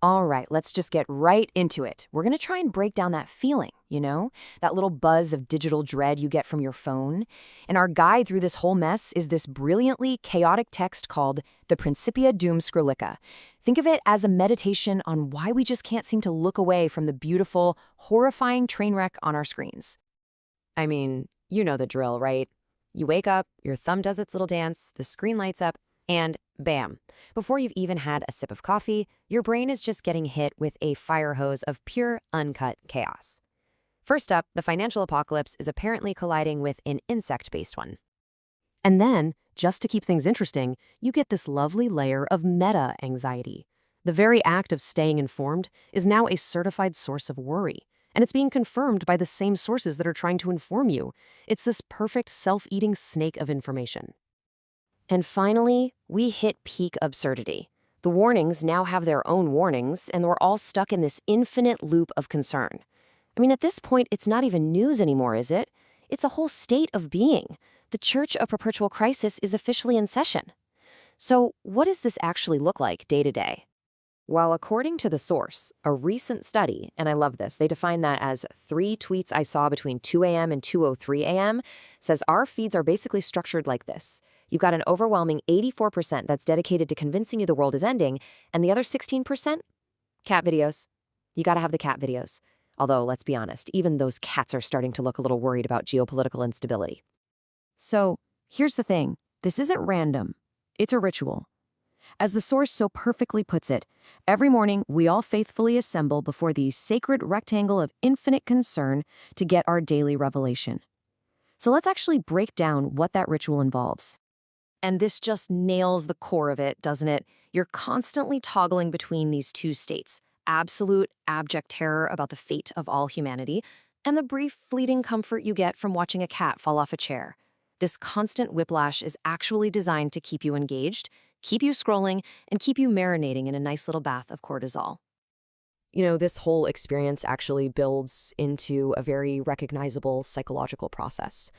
All right, let's just get right into it. We're going to try and break down that feeling, that little buzz of digital dread you get from your phone. And our guide through this whole mess is this brilliantly chaotic text called the Principia Dum Scrollica. Think of it as a meditation on why we just can't seem to look away from the beautiful, horrifying train wreck on our screens. I mean, you know the drill, right? You wake up, your thumb does its little dance, the screen lights up, and bam. Before you've even had a sip of coffee, your brain is just getting hit with a fire hose of pure, uncut chaos. First up, the financial apocalypse is apparently colliding with an insect-based one. And then, just to keep things interesting, you get this lovely layer of meta-anxiety. The very act of staying informed is now a certified source of worry, and it's being confirmed by the same sources that are trying to inform you. It's this perfect self-eating snake of information. And finally, we hit peak absurdity. The warnings now have their own warnings, and we're all stuck in this infinite loop of concern. I mean, at this point, it's not even news anymore, is it? It's a whole state of being. The Church of Perpetual Crisis is officially in session. So what does this actually look like day to day? Well, according to the source, a recent study, and I love this, they define that as 3 tweets I saw between 2 a.m. and 2:03 a.m., says our feeds are basically structured like this. You've got an overwhelming 84% that's dedicated to convincing you the world is ending, and the other 16%? Cat videos. You gotta have the cat videos. Although, let's be honest, even those cats are starting to look a little worried about geopolitical instability. So, here's the thing. This isn't random. It's a ritual. As the source so perfectly puts it, every morning we all faithfully assemble before the sacred rectangle of infinite concern to get our daily revelation. So let's actually break down what that ritual involves. And this just nails the core of it, doesn't it? You're constantly toggling between these two states, absolute, abject terror about the fate of all humanity, and the brief, fleeting comfort you get from watching a cat fall off a chair. This constant whiplash is actually designed to keep you engaged, keep you scrolling, and keep you marinating in a nice little bath of cortisol. This whole experience actually builds into a very recognizable psychological process.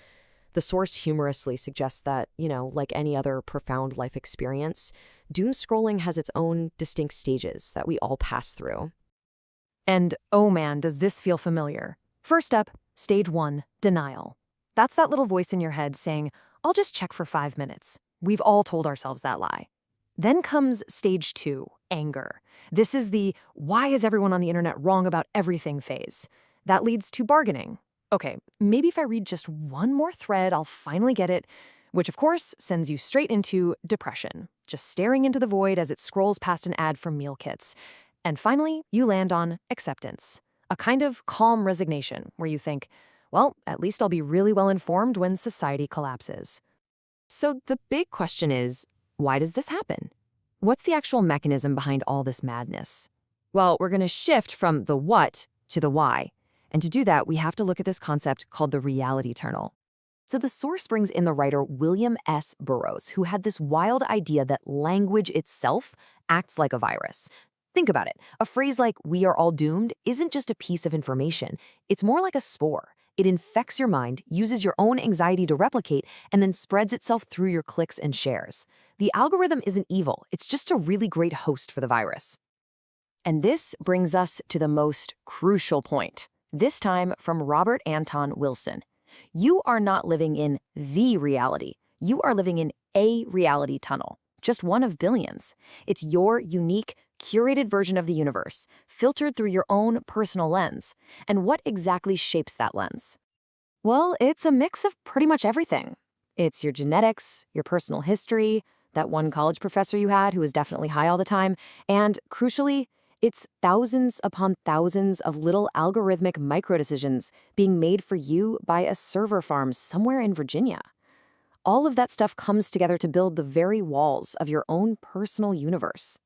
The source humorously suggests that, like any other profound life experience, doom scrolling has its own distinct stages that we all pass through. And oh man, does this feel familiar. First up, stage 1, denial. That's that little voice in your head saying, I'll just check for 5 minutes. We've all told ourselves that lie. Then comes stage 2, anger. This is the why is everyone on the internet wrong about everything phase. That leads to bargaining. Okay, maybe if I read just one more thread, I'll finally get it, which of course sends you straight into depression, just staring into the void as it scrolls past an ad for meal kits. And finally, you land on acceptance, a kind of calm resignation where you think, well, at least I'll be really well informed when society collapses. So the big question is, why does this happen? What's the actual mechanism behind all this madness? Well, we're going to shift from the what to the why. And to do that, we have to look at this concept called the reality tunnel. So the source brings in the writer William S. Burroughs, who had this wild idea that language itself acts like a virus. Think about it. A phrase like, we are all doomed, isn't just a piece of information. It's more like a spore. It infects your mind, uses your own anxiety to replicate, and then spreads itself through your clicks and shares. The algorithm isn't evil. It's just a really great host for the virus. And this brings us to the most crucial point. This time from Robert Anton Wilson. You are not living in the reality. You are living in a reality tunnel, just one of billions. It's your unique, curated version of the universe, filtered through your own personal lens. And what exactly shapes that lens? Well, it's a mix of pretty much everything. It's your genetics, your personal history, that one college professor you had who was definitely high all the time, and crucially, it's thousands upon thousands of little algorithmic micro-decisions being made for you by a server farm somewhere in Virginia. All of that stuff comes together to build the very walls of your own personal universe.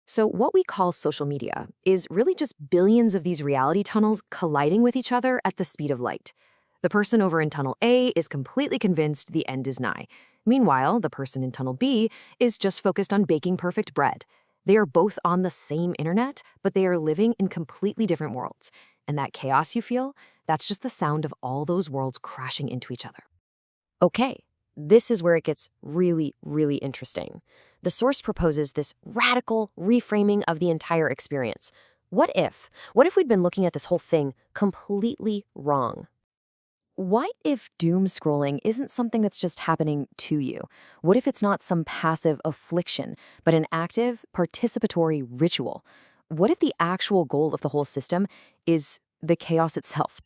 So what we call social media is really just billions of these reality tunnels colliding with each other at the speed of light. The person over in tunnel A is completely convinced the end is nigh. Meanwhile, the person in tunnel B is just focused on baking perfect bread. They are both on the same internet, but they are living in completely different worlds. And that chaos you feel, that's just the sound of all those worlds crashing into each other. Okay, this is where it gets really, really interesting. The source proposes this radical reframing of the entire experience. What if? What if we'd been looking at this whole thing completely wrong? What if doom scrolling isn't something that's just happening to you? What if it's not some passive affliction, but an active, participatory ritual? What if the actual goal of the whole system is the chaos itself?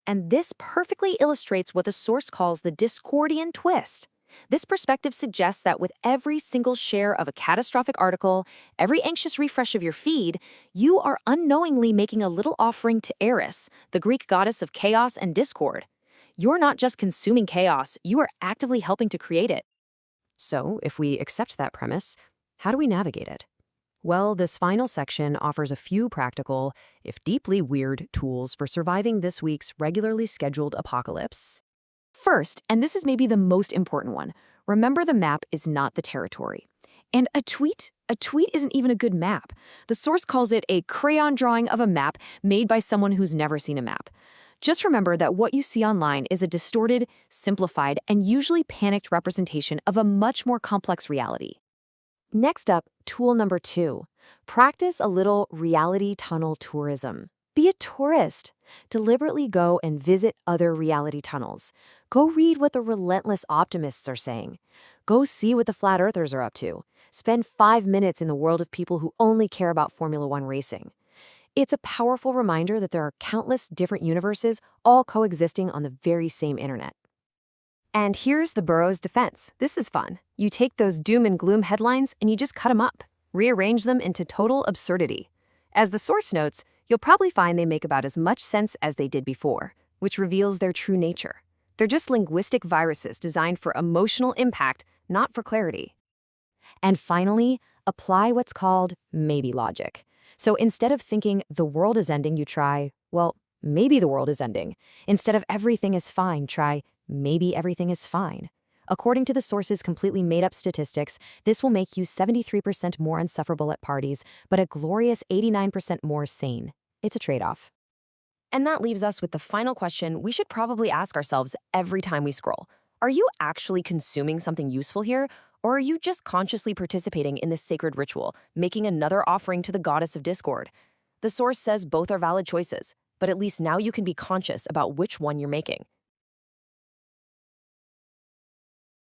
And this perfectly illustrates what the source calls the Discordian twist. This perspective suggests that with every single share of a catastrophic article, every anxious refresh of your feed, you are unknowingly making a little offering to Eris, the Greek goddess of chaos and discord. You're not just consuming chaos, you are actively helping to create it. So, if we accept that premise, how do we navigate it? Well, this final section offers a few practical, if deeply weird, tools for surviving this week's regularly scheduled apocalypse. First, and this is maybe the most important one, remember the map is not the territory. And a tweet isn't even a good map. The source calls it a crayon drawing of a map made by someone who's never seen a map. Just remember that what you see online is a distorted, simplified, and usually panicked representation of a much more complex reality. Next up, tool number 2. Practice a little reality tunnel tourism. Be a tourist. Deliberately go and visit other reality tunnels. Go read what the relentless optimists are saying. Go see what the flat earthers are up to. Spend 5 minutes in the world of people who only care about Formula One racing. It's a powerful reminder that there are countless different universes all coexisting on the very same internet. And here's the Burrow's defense. This is fun. You take those doom and gloom headlines and you just cut them up, rearrange them into total absurdity. As the source notes, you'll probably find they make about as much sense as they did before, which reveals their true nature. They're just linguistic viruses designed for emotional impact, not for clarity. And finally, apply what's called maybe logic. So instead of thinking the world is ending, you try, well, maybe the world is ending. Instead of everything is fine, try maybe everything is fine. According to the source's completely made-up statistics, this will make you 73% more insufferable at parties, but a glorious 89% more sane. It's a trade-off. And that leaves us with the final question we should probably ask ourselves every time we scroll. Are you actually consuming something useful here, or are you just consciously participating in this sacred ritual, making another offering to the goddess of discord? The source says both are valid choices, but at least now you can be conscious about which one you're making.